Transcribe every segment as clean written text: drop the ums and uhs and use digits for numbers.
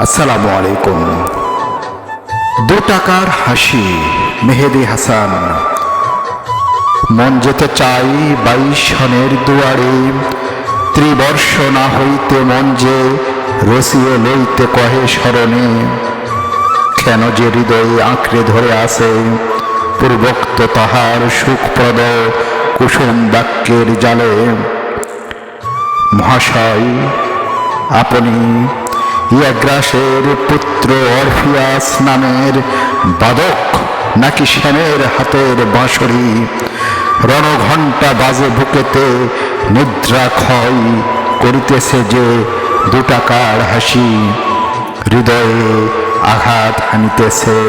আসসালামু আলাইকুম। 2 টাকার হাসি, মেহেদী হাসান। মন যেতে চাই 22 সনের দুয়ারে, ত্রিবর্ষ না হইতে মন যে রসিয়ে লইতে কহে স্মরণে। কেন যে হৃদয়ে আঁকড়ে ধরে আসে পূর্বোক্ত তাহার সুখপ্রদ কুসুম বাক্যের জালে। মহাশয়, আপনি ইয়াগ্রাসের পুত্র অরফিয়াস নামের বাদক, নাকি শ্যামের হাতের বাঁশরি? রণঘণ্টা বাজে বুকেতে নিদ্রা ক্ষয় করিতেছে যে 2 টাকার হাসি, হৃদয়ে আঘাত হানিতেছে।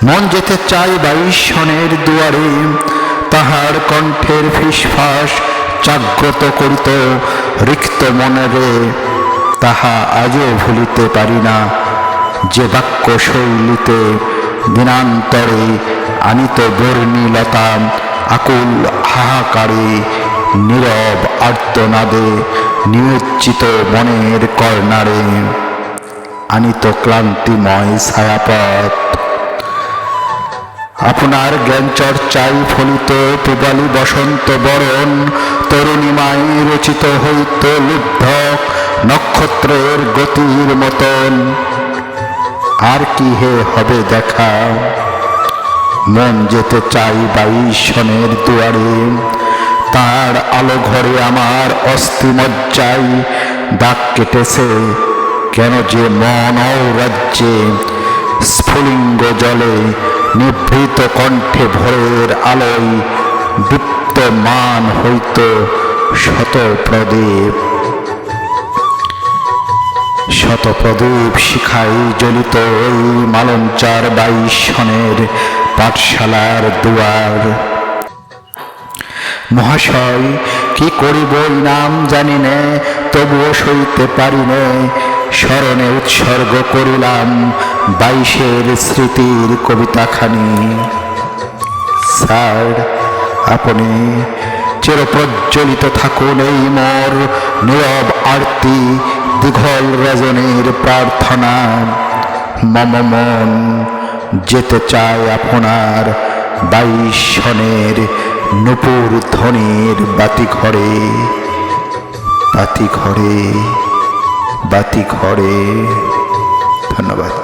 মন যেতে চাই 22 সনের দুয়ারে, তাহার কণ্ঠের ফিসফাস জাগ্রত করিত রিক্ত মনেরে। তাহা আজও ভুলিতে পারি না, যে বাক্য শৈলীতে দিনান্তরে আনিত বর্ণিলতা আকুল হাহাকারে, নীরব আর্তনাদে নিমজ্জিত মনের কর্ণারে আনিত ক্লান্তিময় ছায়াপথ। আপনার জ্ঞান চর্চায় ফলিত পূবালী বসন্ত বরণ তরুণিমায় রচিত হইত লুব্ধ নক্ষত্রের গতির মতন। আর কি হে হবে দেখা? মন যেতে চাই 22 সনের দুয়ারে, তার আলো ঘরে আমার অস্থিমজ্জায় দাগ কেটেছে। কেন যে মন রাজ্যে স্ফুলিঙ্গ জলে নিভৃত কণ্ঠে ভোরের আলোয় দীপ্তমান হইত শত প্রদীপ। শত প্রদীপ শিখাই জ্বলিত ওই মালঞ্চার 22 সনের পাঠশালার দুয়ার। মহাশয়, কি করিব নাম জানি নে, তবুও সইতে পারি নে। স্মরণে উৎসর্গ করিলাম 22-এর স্মৃতির কবিতাখানি। স্যার, আপনি চিরপ্রজ্বলিত থাকুন এই মোর নীরব আরতি দীঘল রজনীর প্রার্থনা। মম মন যেতে চায় আপনার 22 সনের নূপুর ধ্বনির বাতি ঘরে, বাতি ঘরে, বাতি ঘরে। ধন্যবাদ।